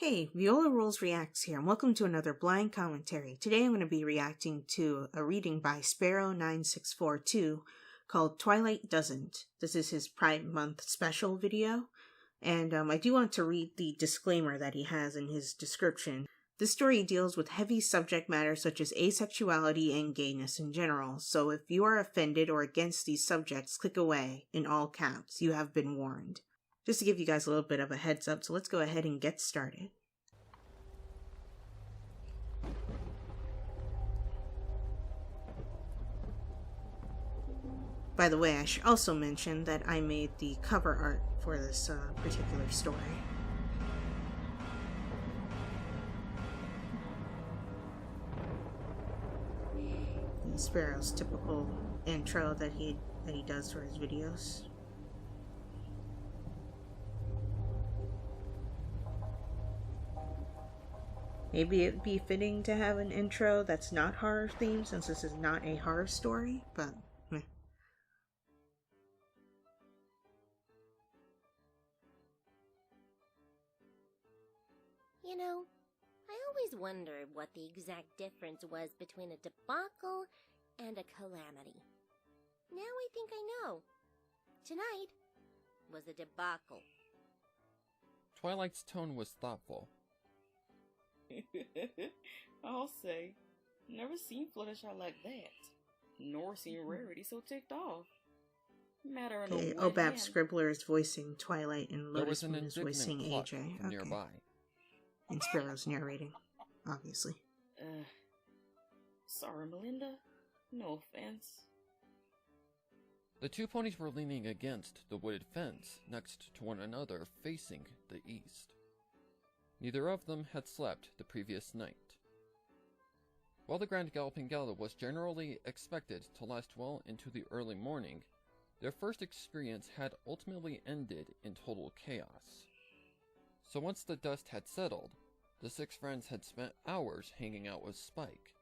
Hey, Viola Rules Reacts here, and welcome to another blind commentary. Today I'm going to be reacting to a reading by Sparrow9642 called Twilight Doesn't. This is his Pride Month special video, and I do want to read the disclaimer that he has in his description. This story deals with heavy subject matter such as asexuality and gayness in general, so if you are offended or against these subjects, click away in all caps. You have been warned. Just to give you guys a little bit of a heads up, so let's go ahead and get started. By the way, I should also mention that I made the cover art for this particular story. And Sparrow's typical intro that he does for his videos. Maybe it'd be fitting to have an intro that's not horror themed, since this is not a horror story, but meh. You know, I always wondered what the exact difference was between a debacle and a calamity. Now I think I know. Tonight was a debacle. Twilight's tone was thoughtful. I'll say, never seen Fluttershy like that, nor seen Rarity so ticked off. Matter in Okay, a one Obab hand. Scribbler is voicing Twilight, and There Lotus was an Moon is voicing indignant AJ. cluck Okay. nearby. And Sparrow's narrating, obviously. Sorry, Melinda. No offense. The two ponies were leaning against the wooded fence next to one another facing the east. Neither of them had slept the previous night. While the Grand Galloping Gala was generally expected to last well into the early morning, their first experience had ultimately ended in total chaos. So once the dust had settled, the six friends had spent hours hanging out with Spike.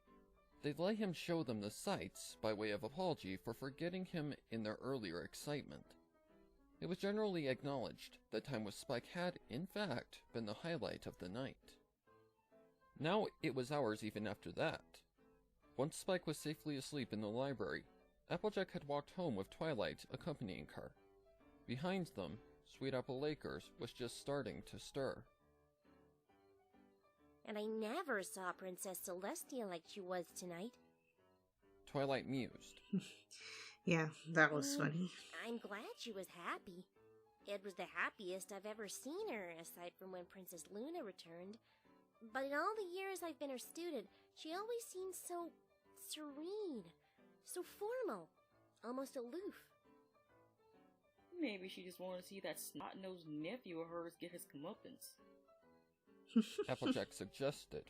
They'd let him show them the sights by way of apology for forgetting him in their earlier excitement. It was generally acknowledged that time with Spike had, in fact, been the highlight of the night. Now it was hours even after that. Once Spike was safely asleep in the library, Applejack had walked home with Twilight accompanying her. Behind them, Sweet Apple Acres was just starting to stir. And I never saw Princess Celestia like she was tonight. Twilight mused. Yeah, that was funny. I'm glad she was happy. It was the happiest I've ever seen her, aside from when Princess Luna returned. But in all the years I've been her student, she always seemed so serene, so formal, almost aloof. Maybe she just wanted to see that snot-nosed nephew of hers get his comeuppance. Applejack suggested.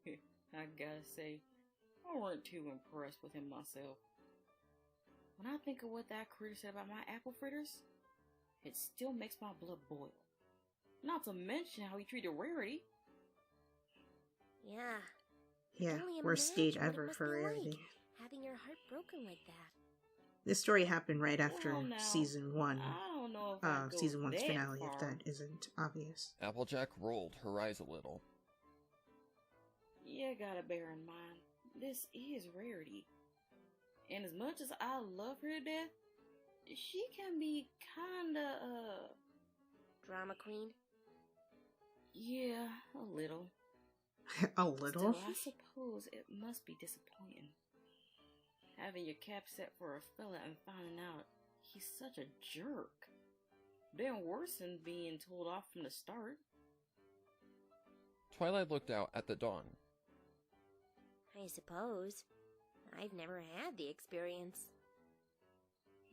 I gotta say, I weren't too impressed with him myself. When I think of what that critter said about my apple fritters, it still makes my blood boil. Not to mention how he treated Rarity. Yeah. Yeah, Can only worst date imagine what it ever must for be Rarity. like, having your heart broken like that. This story happened right after Well, now, season 1. I don't know if I'd go Season 1's that finale, far. if that isn't obvious. Applejack rolled her eyes a little. You gotta bear in mind, this is Rarity. And as much as I love her to death, she can be kinda, Drama queen? yeah, a little. A little? Still, I suppose it must be disappointing. Having your cap set for a fella and finding out he's such a jerk. Been worse than being told off from the start. Twilight looked out at the dawn. I suppose. I've never had the experience.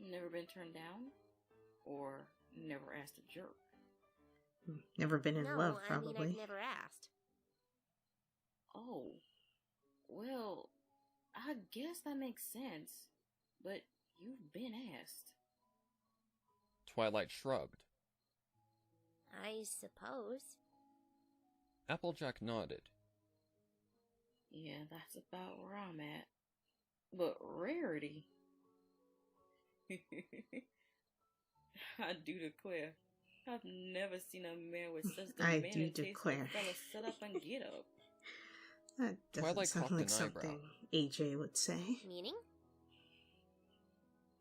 Never been turned down? Or never asked a jerk? Never been in No, love, I probably. mean, I've never asked. Oh, well, I guess that makes sense. But you've been asked. Twilight shrugged. I suppose. Applejack nodded. Yeah, that's about where I'm at. But Rarity... I do declare, I've never seen a man with such I demand do and taste for declare. a fella set up and get up. That doesn't Twilight sound cocked like an eyebrow. something AJ would say. Meaning?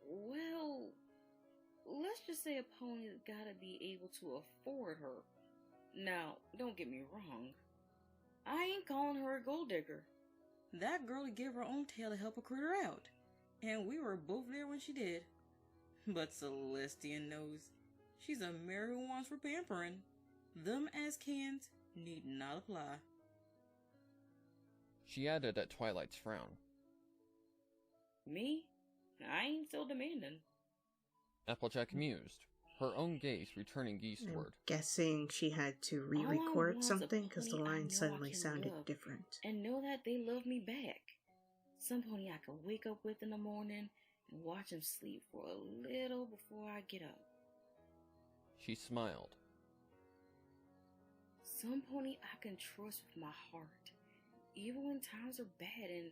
Well, let's just say a pony's gotta be able to afford her. Now, don't get me wrong. I ain't calling her a gold digger. That girlie gave her own tail to help a critter out, and we were both there when she did. But Celestian knows she's a mare who wants for pampering. Them as cans need not apply. She added at Twilight's frown. Me? I ain't so demanding. Applejack mused, her own gaze returning I'm eastward. guessing she had to All I re-record want's a something because the pony I line know I suddenly can sounded love different. and know that they love me back. Some pony I can wake up with in the morning and watch him sleep for a little before I get up. She smiled. Some pony I can trust with my heart, even when times are bad, and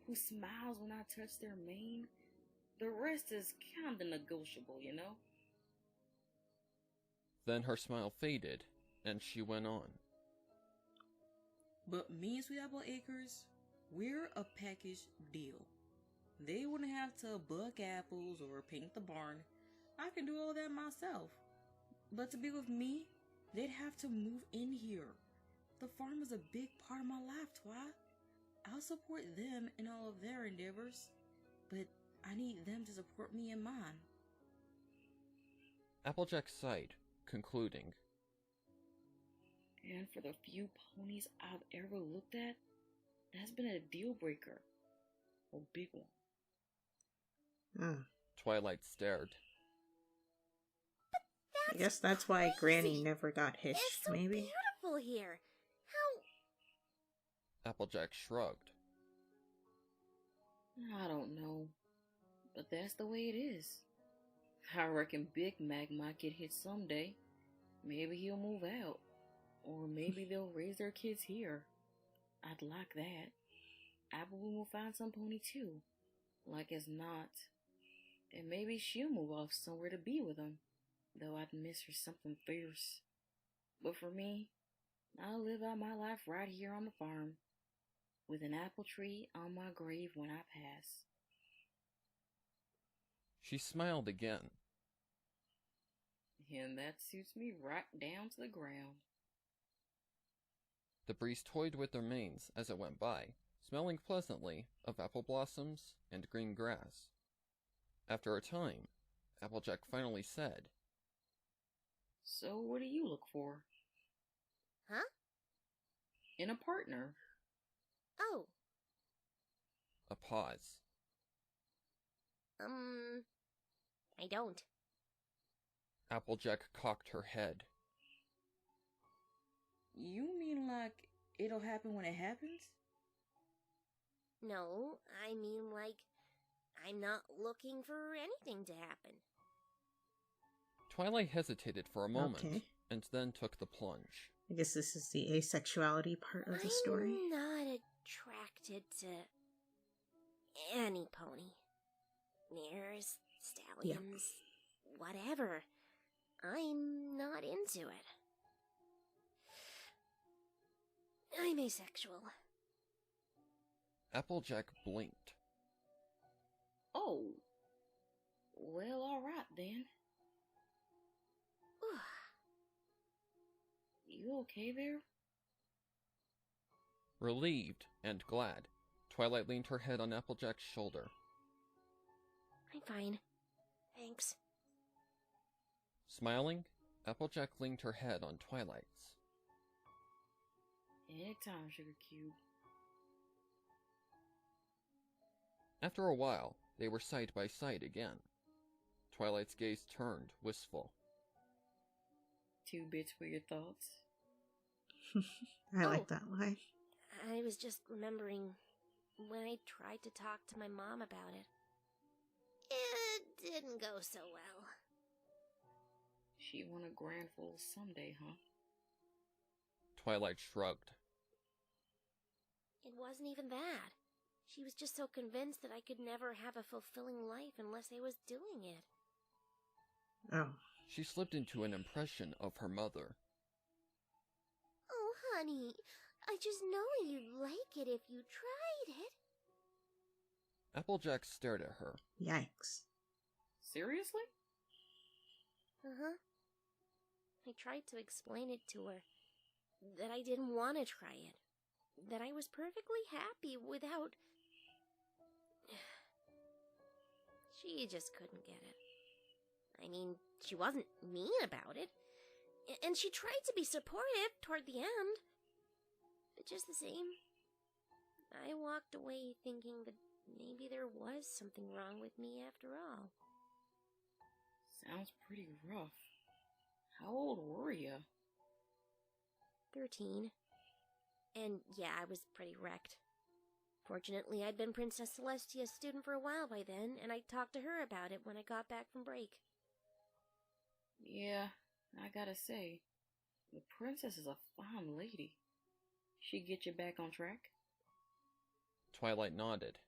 who smiles when I touch their mane. The rest is kinda negotiable, you know? Then her smile faded, and she went on. But me and Sweet Apple Acres, we're a package deal. They wouldn't have to buck apples or paint the barn. I can do all that myself. But to be with me, they'd have to move in here. The farm is a big part of my life, Twi. I'll support them in all of their endeavors, but I need them to support me in mine. Applejack sighed, concluding. And for the few ponies I've ever looked at, that's been a deal breaker. A big one. Oh, Twilight stared. I guess that's why crazy. Granny never got hitched, It's so maybe? beautiful here. How? Applejack shrugged. I don't know, but that's the way it is. I reckon Big Mac might get hit someday. Maybe he'll move out. Or maybe they'll raise their kids here. I'd like that. Applewood will find some pony too. Like as not. And maybe she'll move off somewhere to be with him. Though I'd miss her something fierce. But for me, I'll live out my life right here on the farm. With an apple tree on my grave when I pass. She smiled again. And that suits me right down to the ground. The breeze toyed with their manes as it went by, smelling pleasantly of apple blossoms and green grass. After a time, Applejack finally said, So what do you look for? Huh? In a partner. Oh. a pause. I don't. Applejack cocked her head. You mean like it'll happen when it happens? No, I mean like I'm not looking for anything to happen. Twilight hesitated for a moment, Okay. and then took the plunge. I guess this is the asexuality part of the story. I'm not attracted to any pony. Mares, stallions, whatever. I'm not into it. I'm asexual. Applejack blinked. Oh. Well, alright then. You okay there? Relieved and glad, Twilight leaned her head on Applejack's shoulder. I'm fine. Thanks. Smiling, Applejack leaned her head on Twilight's. Anytime, Sugar Cube. After a while, they were side by side again. Twilight's gaze turned wistful. 2 bits for your thoughts. I Oh. like that line. I was just remembering when I tried to talk to my mom about it. It didn't go so well. She want a grandful someday, huh? Twilight shrugged. It wasn't even that. She was just so convinced that I could never have a fulfilling life unless I was doing it. Oh, She slipped into an impression of her mother. Oh, honey, I just know you'd like it if you tried it. Applejack stared at her. Yikes. Seriously? Uh-huh. I tried to explain it to her. That I didn't want to try it. That I was perfectly happy without... She just couldn't get it. I mean, she wasn't mean about it. And she tried to be supportive toward the end. But just the same, I walked away thinking that maybe there was something wrong with me after all. Sounds pretty rough. How old were you? 13. And yeah, I was pretty wrecked. Fortunately, I'd been Princess Celestia's student for a while by then, and I talked to her about it when I got back from break. Yeah, I gotta say, the princess is a fine lady. She get you back on track? Twilight nodded.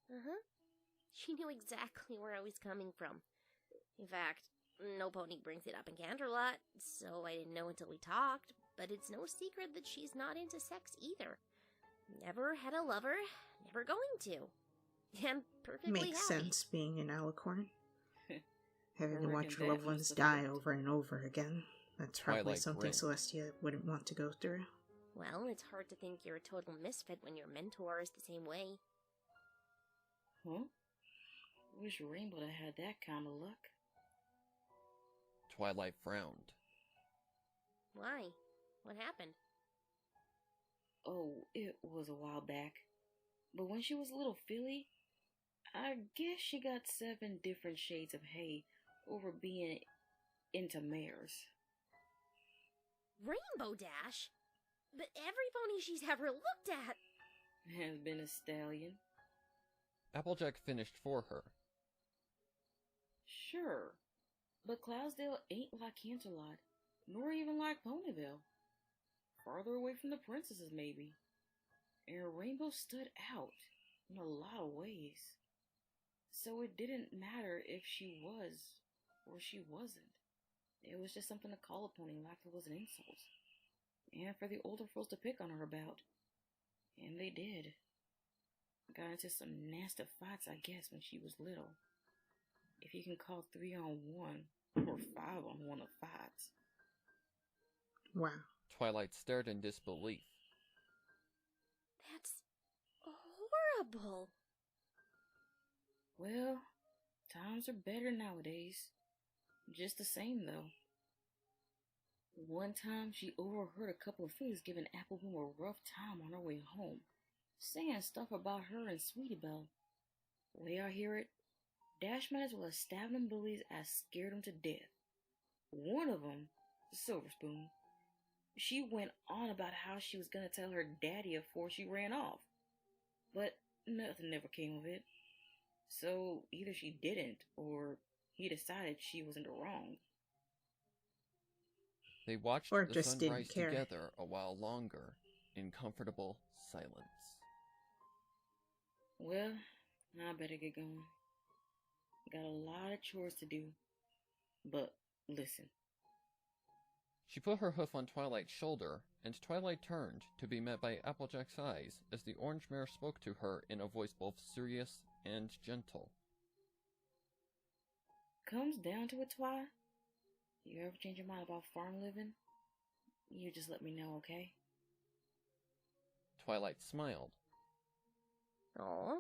Uh-huh. She knew exactly where I was coming from. In fact, no pony brings it up in Canterlot, so I didn't know until we talked, but it's no secret that she's not into sex either. Never had a lover, never going to. And perfectly Makes happy. sense being an alicorn. Having to reckon watch your that loved ones must have die helped. over and over again. That's probably Twilight something grinned. Celestia wouldn't want to go through. Well, it's hard to think you're a total misfit when your mentor is the same way. Huh? Wish Rainbow had that kind of luck. Twilight frowned. Why? What happened? Oh, it was a while back. But when she was a little filly, I guess she got 7 different shades of hay over being into mares. Rainbow Dash? But every pony she's ever looked at! Has been a stallion. Applejack finished for her. Sure, but Cloudsdale ain't like Canterlot, nor even like Ponyville. Farther away from the princesses, maybe. And Rainbow stood out in a lot of ways. So it didn't matter if she was or she wasn't. It was just something to call a pony like it was an insult. And for the older folks to pick on her about. And they did. Got into some nasty fights, I guess, when she was little. If you can call 3-on-1 or 5-on-1 a fight. Wow. Twilight stared in disbelief. That's horrible. Well, times are better nowadays. Just the same, though. One time, she overheard a couple of fillies giving Applebloom a rough time on her way home, saying stuff about her and Sweetie Belle. The way I hear it, Dash might as well have stabbed them bullies as scared them to death. One of them, Silver Spoon, she went on about how she was gonna tell her daddy before she ran off. But nothing ever came of it. So either she didn't, or he decided she was in the wrong. They watched Or the just sun didn't rise care. together a while longer, in comfortable silence. Well, I better get going. Got a lot of chores to do. But listen. She put her hoof on Twilight's shoulder, and Twilight turned to be met by Applejack's eyes as the orange mare spoke to her in a voice both serious and gentle. Comes down to it, Twi. You ever change your mind about farm living? You just let me know, okay? Twilight smiled. Aw.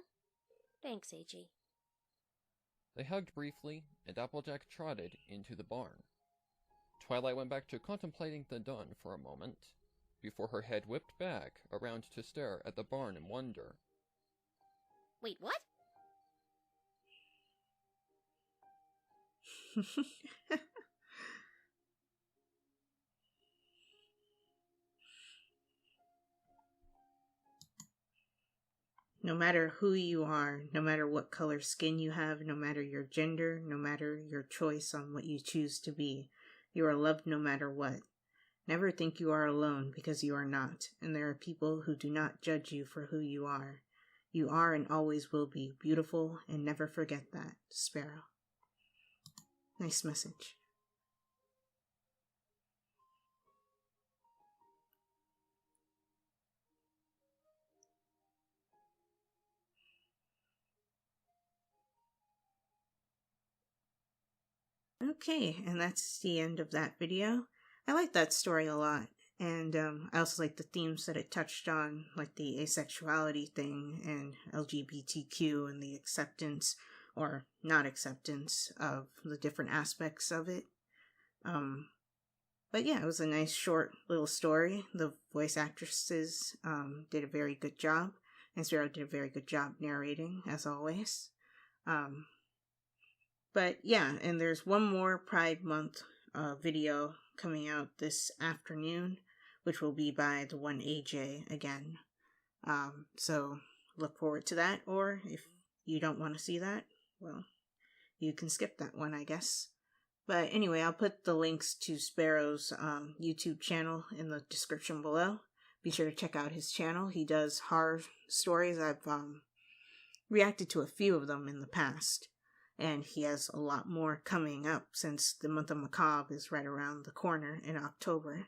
Thanks, A.G. They hugged briefly, and Applejack trotted into the barn. Twilight went back to contemplating the dun for a moment, before her head whipped back around to stare at the barn in wonder. Wait, what? No matter who you are, no matter what color skin you have, no matter your gender, no matter your choice on what you choose to be, you are loved no matter what. Never think you are alone, because you are not, and there are people who do not judge you for who you are. You are and always will be beautiful, and never forget that, Sparrow. Nice message. Okay, and that's the end of that video. I like that story a lot, and I also like the themes that it touched on, like the asexuality thing and LGBTQ and the acceptance or not acceptance of the different aspects of it. But yeah, it was a nice short little story. The voice actresses did a very good job, and Sparrow did a very good job narrating, as always. But yeah, and there's one more Pride Month video coming out this afternoon, which will be by the one AJ again. So look forward to that, or if you don't want to see that, well, you can skip that one, I guess. But anyway, I'll put the links to Sparrow's YouTube channel in the description below. Be sure to check out his channel. He does horror stories. I've reacted to a few of them in the past. And he has a lot more coming up since the month of Macabre is right around the corner in October.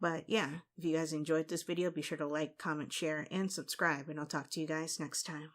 But yeah, if you guys enjoyed this video, be sure to like, comment, share, and subscribe. And I'll talk to you guys next time.